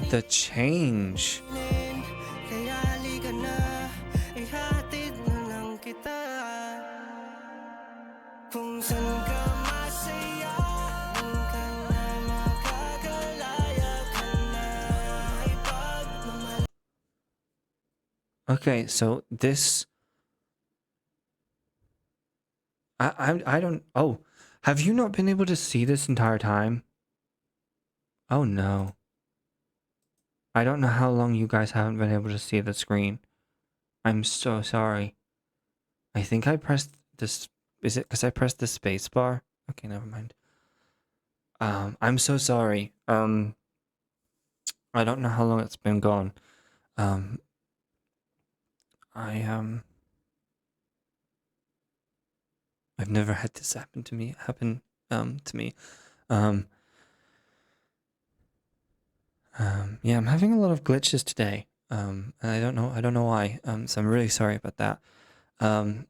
The change. Okay, so this, I don't, oh, have you not been able to see this entire time? Oh no. I don't know how long you guys haven't been able to see the screen. I'm so sorry. I think I pressed this, is it because I pressed the space bar? Okay, never mind. I'm so sorry. I don't know how long it's been gone. I've never had this happen to me. Um, yeah, I'm having a lot of glitches today. And I don't know why. So I'm really sorry about that. I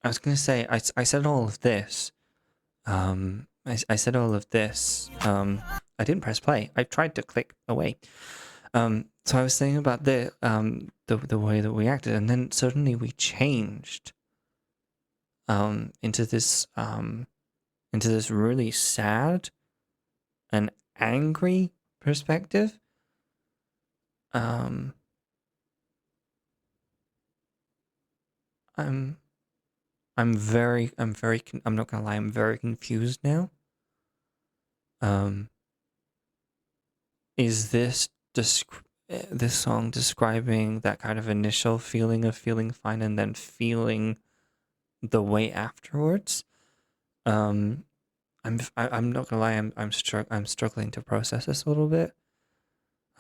was gonna say I said all of this. I said all of this. I didn't press play. I tried to click away. So I was saying about the way that we acted, and then suddenly we changed into this really sad and angry perspective. I'm I'm not gonna lie, I'm very confused now. Is this this song describing that kind of initial feeling of feeling fine and then feeling the way afterwards? I'm not gonna lie, I'm struggling to process this a little bit.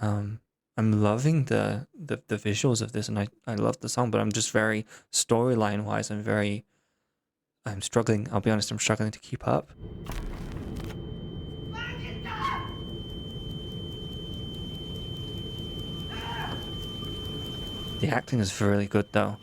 I'm loving the visuals of this, and I love the song, but I'm just very storyline wise. I'm struggling. I'll be honest. I'm struggling to keep up. The acting is really good, though.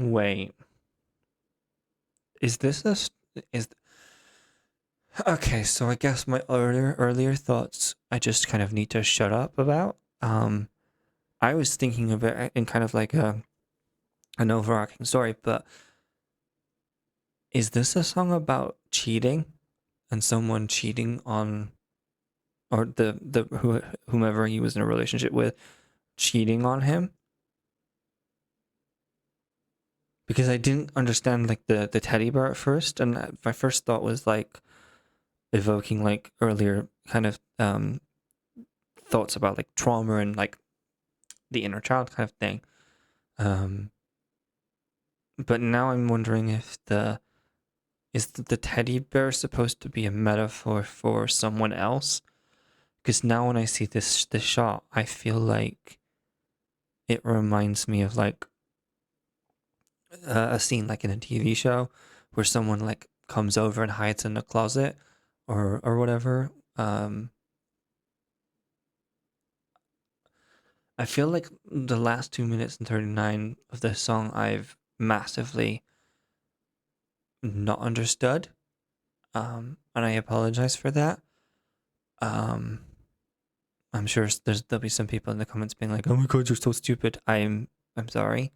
Wait, is this is okay? So I guess my earlier thoughts I just kind of need to shut up about. I was thinking of it in kind of like an overarching story, but is this a song about cheating and someone cheating on, or whomever he was in a relationship with cheating on him? Because I didn't understand like the teddy bear at first, and my first thought was like evoking like earlier kind of thoughts about like trauma and like the inner child kind of thing. But now I'm wondering if is the teddy bear supposed to be a metaphor for someone else? Because now when I see this shot, I feel like it reminds me of like a scene like in a TV show where someone like comes over and hides in a closet or whatever. I feel like the last 2 minutes and 39 of this song I've massively not understood. And I apologize for that. I'm sure there'll be some people in the comments being like, "Oh my god, you're so stupid." I'm sorry.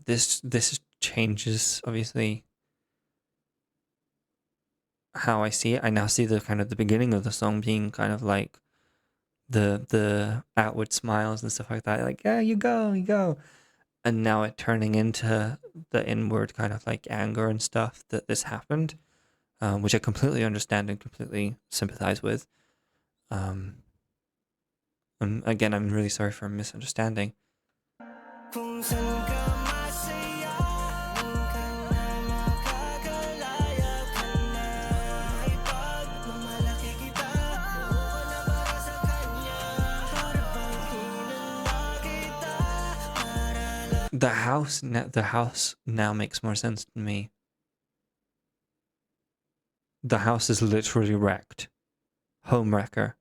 This changes obviously how I see it. I now see the kind of the beginning of the song being kind of like the outward smiles and stuff like that. Like, yeah, you go. And now it turning into the inward kind of like anger and stuff that this happened, which I completely understand and completely sympathize with. And again, I'm really sorry for a misunderstanding. The house now makes more sense to me. The house is literally wrecked. Home wrecker.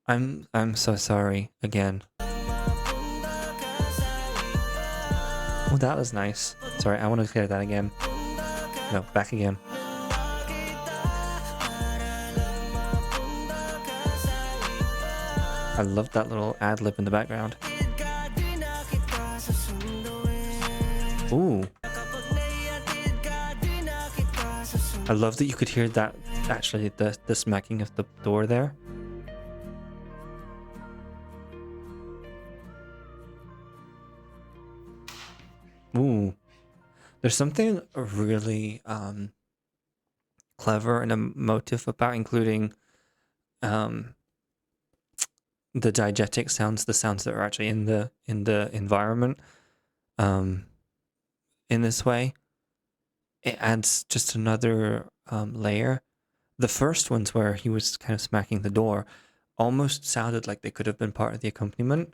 I'm so sorry again. Oh, that was nice. Sorry, I want to clear that again. No, back again. I love that little ad lib in the background. Ooh. I love that you could hear that, actually, the smacking of the door there. There's something really clever and emotive about including um, the diegetic sounds, the sounds that are actually in the environment, um, in this way. It adds just another layer. The first ones where he was kind of smacking the door almost sounded like they could have been part of the accompaniment,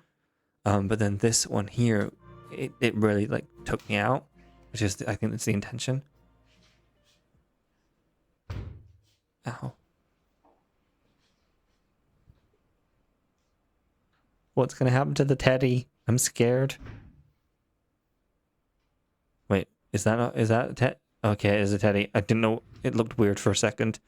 but then this one here, it really like took me out, which is I think that's the intention. Ow. What's gonna happen to the teddy? I'm scared. Wait, is that not, is that a teddy? Okay, it is a teddy. I didn't know, it looked weird for a second.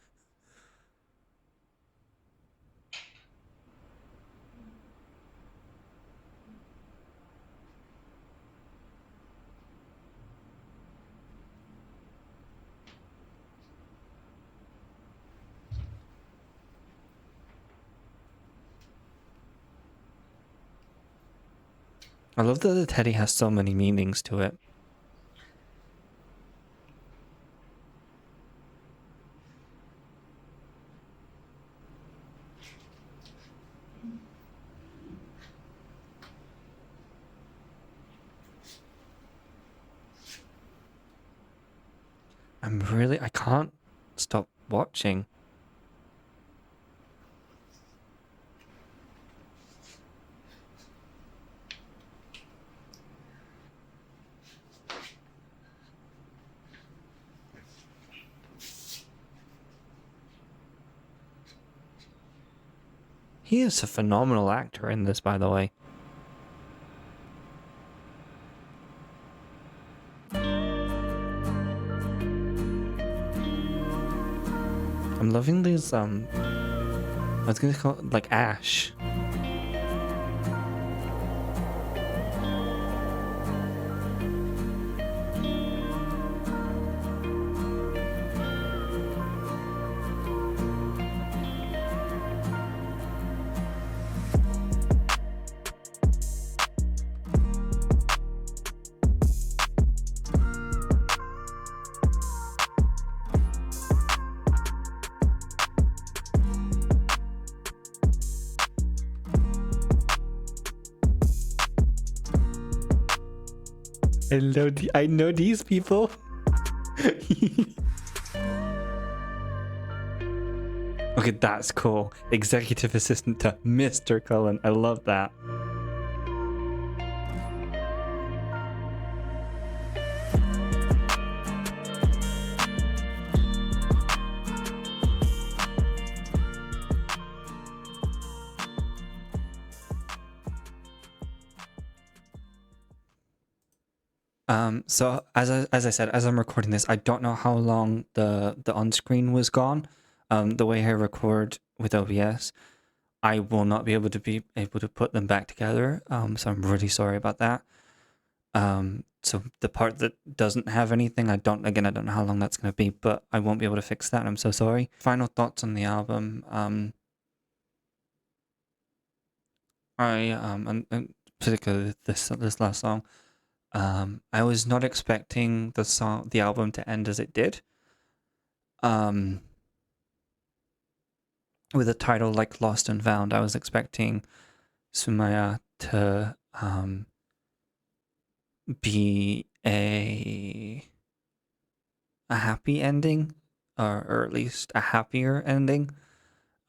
I love that the teddy has so many meanings to it. I can't stop watching. He is a phenomenal actor in this, by the way. I'm loving these, I was gonna call it like ash. I know these people. Okay, that's cool. Executive assistant to Mr. Cullen. I love that. So as I said, as I'm recording this, I don't know how long the on screen was gone. The way I record with OBS, I will not be able to put them back together. So I'm really sorry about that. So the part that doesn't have anything, I don't know how long that's gonna be, but I won't be able to fix that. I'm so sorry. Final thoughts on the album. And particularly this last song. I was not expecting the album to end as it did. With a title like Lost and Found, I was expecting Sumaya to be a happy ending, or at least a happier ending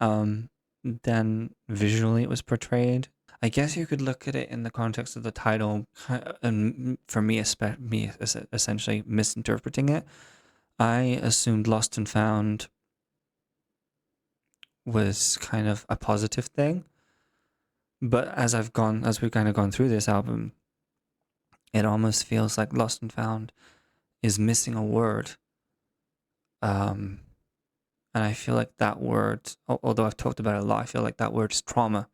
than visually it was portrayed. I guess you could look at it in the context of the title, and for me, essentially misinterpreting it. I assumed Lost and Found was kind of a positive thing, but as we've kind of gone through this album, it almost feels like Lost and Found is missing a word. And I feel like that word, although I've talked about it a lot, I feel like that word is trauma.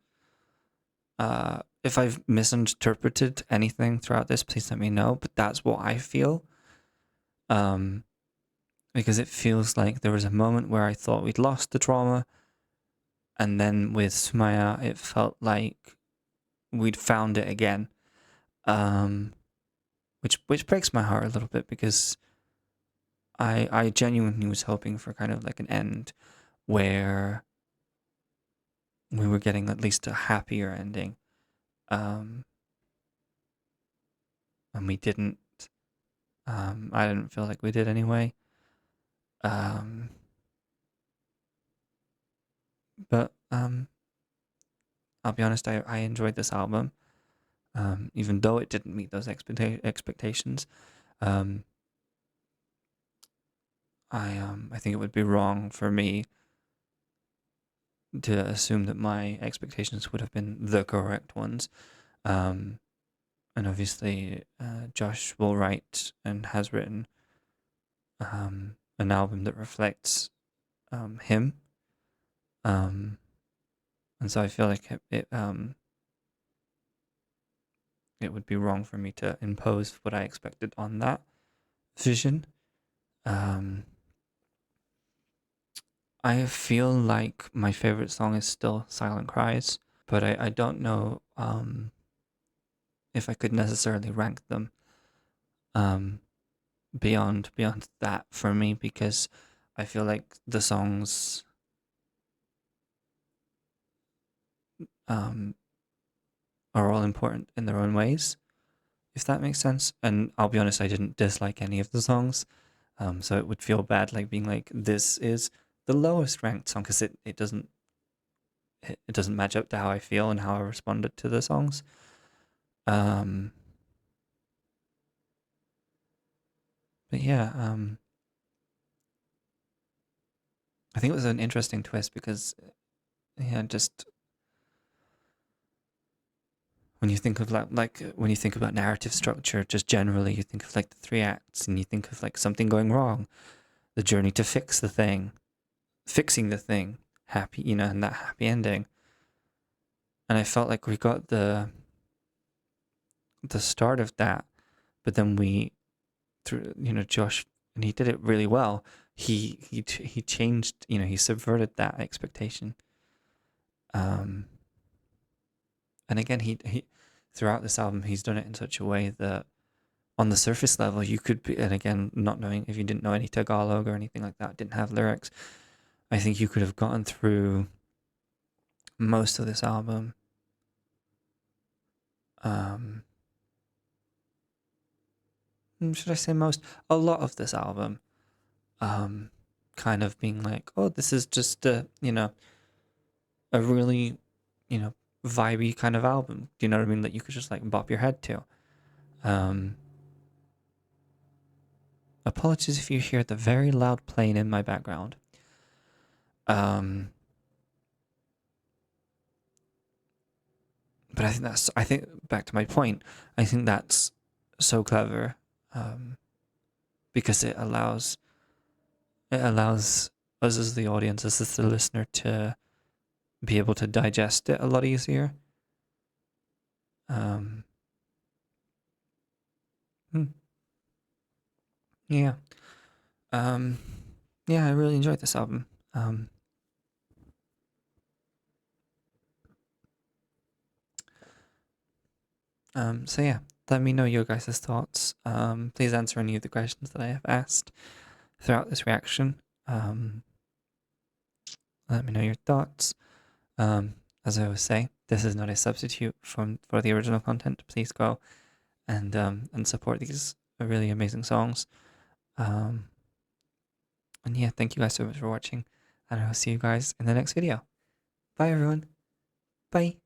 If I've misinterpreted anything throughout this, please let me know. But that's what I feel. Because it feels like there was a moment where I thought we'd lost the trauma, and then with Sumaya, it felt like we'd found it again. which breaks my heart a little bit because I genuinely was hoping for kind of like an end where we were getting at least a happier ending, and we didn't. I didn't feel like we did anyway. But I'll be honest, I enjoyed this album, even though it didn't meet those expectations. I think it would be wrong for me to assume that my expectations would have been the correct ones. And obviously, Josh will write and has written an album that reflects him. And so I feel like it would be wrong for me to impose what I expected on that vision. I feel like my favorite song is still Silent Cries, but I don't know if I could necessarily rank them beyond that for me, because I feel like the songs are all important in their own ways, if that makes sense. And I'll be honest, I didn't dislike any of the songs, so it would feel bad like being like, this is the lowest ranked song, because it doesn't match up to how I feel and how I responded to the songs. But yeah, I think it was an interesting twist because, yeah, just when you think of like when you think about narrative structure, just generally, you think of like the three acts, and you think of like something going wrong, the journey to fix the thing, fixing the thing, happy, and that happy ending. And I felt like we got the start of that, but then we, through Josh, and he did it really well. He changed, he subverted that expectation. And again, he throughout this album, he's done it in such a way that on the surface level, you could be, and again, not knowing, if you didn't know any Tagalog or anything like that, didn't have lyrics, I think you could have gotten through most of this album. Should I say most? A lot of this album, kind of being like, oh, this is just a really, vibey kind of album. Do you know what I mean? That you could just like bop your head to. Apologies if you hear the very loud plane in my background. But I think back to my point, I think that's so clever, because it allows us as the audience, as the listener, to be able to digest it a lot easier. Yeah. Yeah, I really enjoyed this album. So yeah, let me know your guys' thoughts. Please answer any of the questions that I have asked throughout this reaction. Let me know your thoughts. As I always say, this is not a substitute for the original content. Please go and support these really amazing songs. And yeah, thank you guys so much for watching, and I will see you guys in the next video. Bye everyone. Bye.